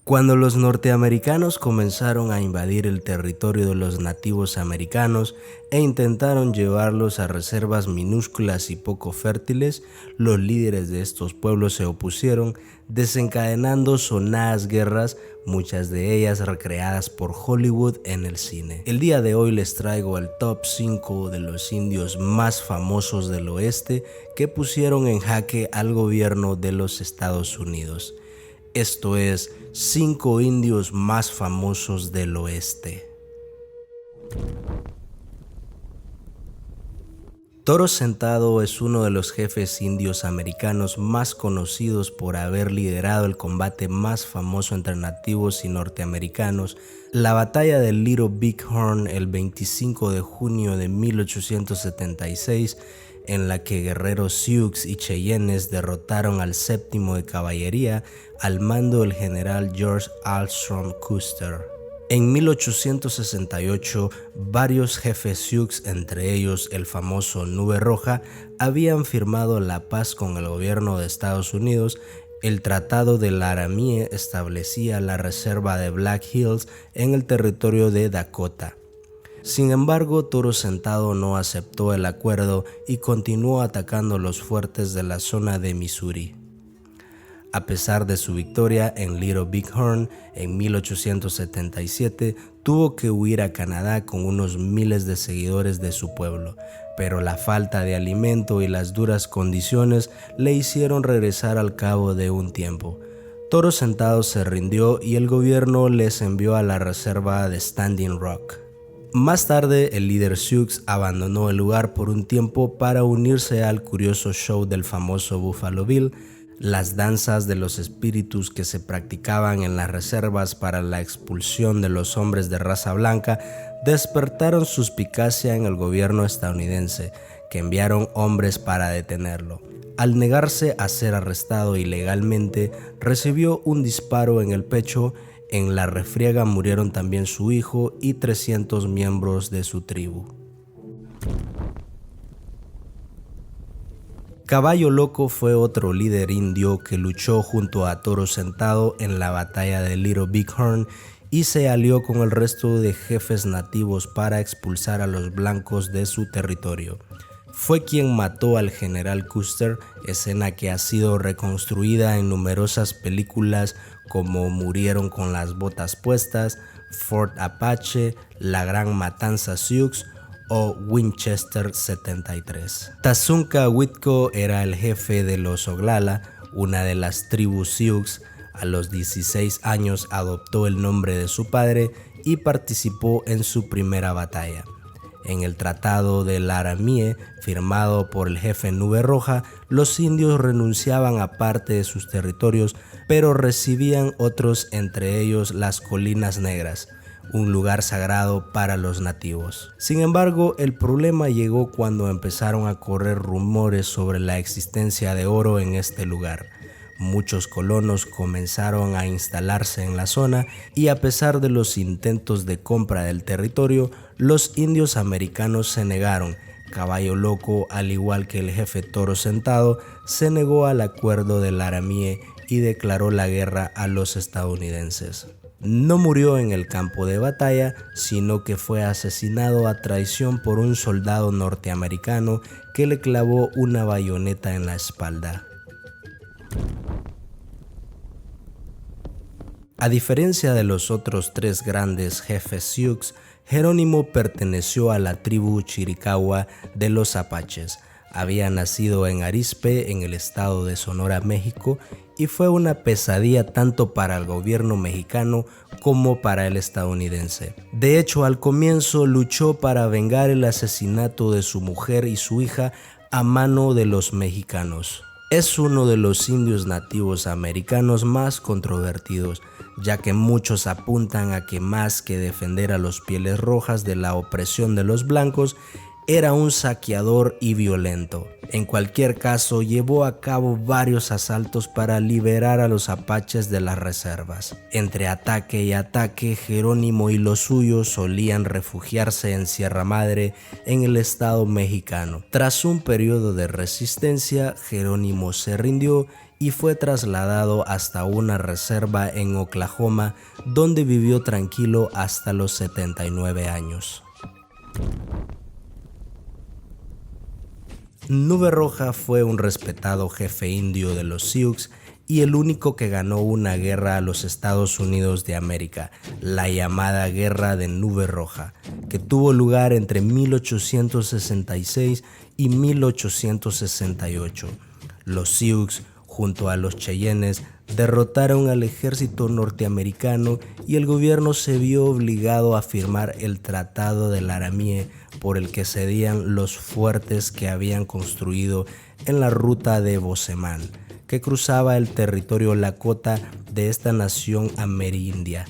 Cuando los norteamericanos comenzaron a invadir el territorio de los nativos americanos e intentaron llevarlos a reservas minúsculas y poco fértiles, los líderes de estos pueblos se opusieron, desencadenando sonadas guerras, muchas de ellas recreadas por Hollywood en el cine. El día de hoy les traigo el top 5 de los indios más famosos del oeste que pusieron en jaque al gobierno de los Estados Unidos. Esto es 5 indios más famosos del oeste. Toro Sentado es uno de los jefes indios americanos más conocidos por haber liderado el combate más famoso entre nativos y norteamericanos, la batalla del Little Big Horn el 25 de junio de 1876, en la que guerreros Sioux y Cheyennes derrotaron al 7º de caballería al mando del general George Armstrong Custer. En 1868, varios jefes Sioux, entre ellos el famoso Nube Roja, habían firmado la paz con el gobierno de Estados Unidos. El Tratado de Laramie establecía la reserva de Black Hills en el territorio de Dakota. Sin embargo, Toro Sentado no aceptó el acuerdo y continuó atacando los fuertes de la zona de Missouri. A pesar de su victoria en Little Big Horn en 1877, tuvo que huir a Canadá con unos miles de seguidores de su pueblo, pero la falta de alimento y las duras condiciones le hicieron regresar al cabo de un tiempo. Toro Sentado se rindió y el gobierno les envió a la reserva de Standing Rock. Más tarde, el líder Sioux abandonó el lugar por un tiempo para unirse al curioso show del famoso Buffalo Bill, las danzas de los espíritus que se practicaban en las reservas para la expulsión de los hombres de raza blanca despertaron suspicacia en el gobierno estadounidense, que enviaron hombres para detenerlo. Al negarse a ser arrestado ilegalmente, recibió un disparo en el pecho. En la refriega murieron también su hijo y 300 miembros de su tribu. Caballo Loco fue otro líder indio que luchó junto a Toro Sentado en la batalla de Little Big Horn y se alió con el resto de jefes nativos para expulsar a los blancos de su territorio. Fue quien mató al general Custer, escena que ha sido reconstruida en numerosas películas como Murieron con las botas puestas, Fort Apache, La Gran Matanza Sioux o Winchester 73. Tazunka Witko era el jefe de los Oglala, una de las tribus Sioux. A los 16 años adoptó el nombre de su padre y participó en su primera batalla. En el Tratado de Laramie, firmado por el jefe Nube Roja, los indios renunciaban a parte de sus territorios, pero recibían otros, entre ellos las Colinas Negras, un lugar sagrado para los nativos. Sin embargo, el problema llegó cuando empezaron a correr rumores sobre la existencia de oro en este lugar. Muchos colonos comenzaron a instalarse en la zona y a pesar de los intentos de compra del territorio, los indios americanos se negaron. Caballo Loco, al igual que el jefe Toro Sentado, se negó al acuerdo de Laramie y declaró la guerra a los estadounidenses. No murió en el campo de batalla, sino que fue asesinado a traición por un soldado norteamericano que le clavó una bayoneta en la espalda. A diferencia de los otros 3 grandes jefes Sioux, Jerónimo perteneció a la tribu Chiricahua de los Apaches. Había nacido en Arizpe, en el estado de Sonora, México, y fue una pesadilla tanto para el gobierno mexicano como para el estadounidense. De hecho, al comienzo luchó para vengar el asesinato de su mujer y su hija a mano de los mexicanos. Es uno de los indios nativos americanos más controvertidos, ya que muchos apuntan a que más que defender a los pieles rojas de la opresión de los blancos, era un saqueador y violento. En cualquier caso, llevó a cabo varios asaltos para liberar a los apaches de las reservas. Entre ataque y ataque, Jerónimo y los suyos solían refugiarse en Sierra Madre, en el estado mexicano. Tras un periodo de resistencia, Jerónimo se rindió y fue trasladado hasta una reserva en Oklahoma, donde vivió tranquilo hasta los 79 años. Nube Roja fue un respetado jefe indio de los Sioux y el único que ganó una guerra a los Estados Unidos de América, la llamada Guerra de Nube Roja, que tuvo lugar entre 1866 y 1868. Los Sioux, junto a los Cheyennes, derrotaron al ejército norteamericano y el gobierno se vio obligado a firmar el Tratado de Laramie, por el que cedían los fuertes que habían construido en la ruta de Bozeman, que cruzaba el territorio Lakota de esta nación amerindia,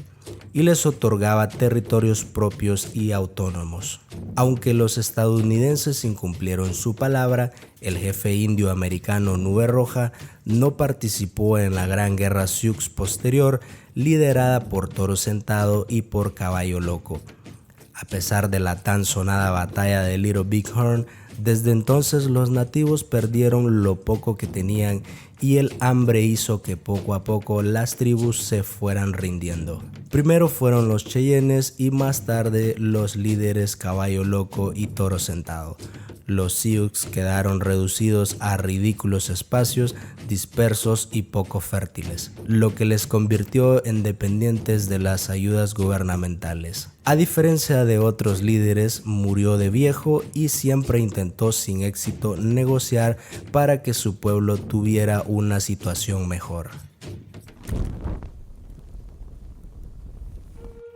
y les otorgaba territorios propios y autónomos. Aunque los estadounidenses incumplieron su palabra, el jefe indio americano Nube Roja no participó en la Gran Guerra Sioux posterior, liderada por Toro Sentado y por Caballo Loco. A pesar de la tan sonada batalla de Little Big Horn, desde entonces los nativos perdieron lo poco que tenían y el hambre hizo que poco a poco las tribus se fueran rindiendo. Primero fueron los Cheyennes y más tarde los líderes Caballo Loco y Toro Sentado. Los Sioux quedaron reducidos a ridículos espacios dispersos y poco fértiles, lo que les convirtió en dependientes de las ayudas gubernamentales. A diferencia de otros líderes, murió de viejo y siempre intentó sin éxito negociar para que su pueblo tuviera una situación mejor.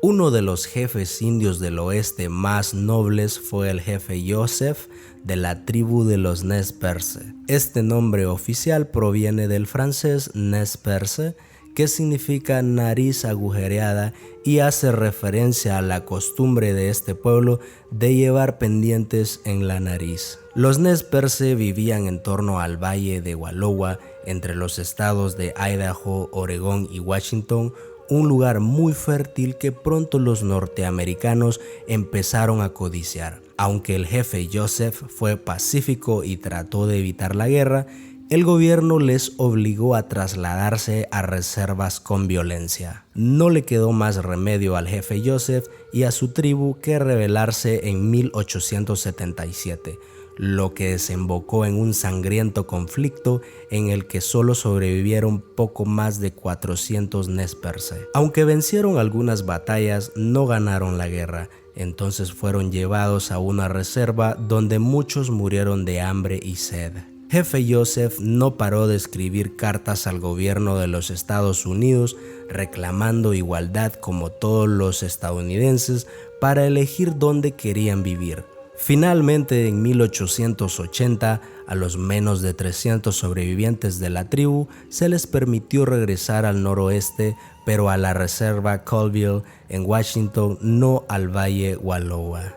Uno de los jefes indios del oeste más nobles fue el jefe Joseph de la tribu de los Nez Perce. Este nombre oficial proviene del francés Nez Perce, que significa nariz agujereada y hace referencia a la costumbre de este pueblo de llevar pendientes en la nariz. Los Nez Perce vivían en torno al valle de Wallowa, entre los estados de Idaho, Oregón y Washington, un lugar muy fértil que pronto los norteamericanos empezaron a codiciar. Aunque el jefe Joseph fue pacífico y trató de evitar la guerra, el gobierno les obligó a trasladarse a reservas con violencia. No le quedó más remedio al jefe Joseph y a su tribu que rebelarse en 1877, lo que desembocó en un sangriento conflicto en el que solo sobrevivieron poco más de 400 Nez Perce. Aunque vencieron algunas batallas, no ganaron la guerra. Entonces fueron llevados a una reserva donde muchos murieron de hambre y sed. Jefe Joseph no paró de escribir cartas al gobierno de los Estados Unidos reclamando igualdad como todos los estadounidenses para elegir dónde querían vivir. Finalmente, en 1880, a los menos de 300 sobrevivientes de la tribu se les permitió regresar al noroeste, pero a la reserva Colville en Washington, no al valle Wallowa.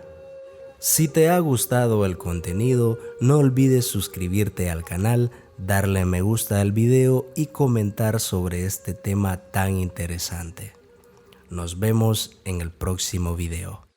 Si te ha gustado el contenido, no olvides suscribirte al canal, darle me gusta al video y comentar sobre este tema tan interesante. Nos vemos en el próximo video.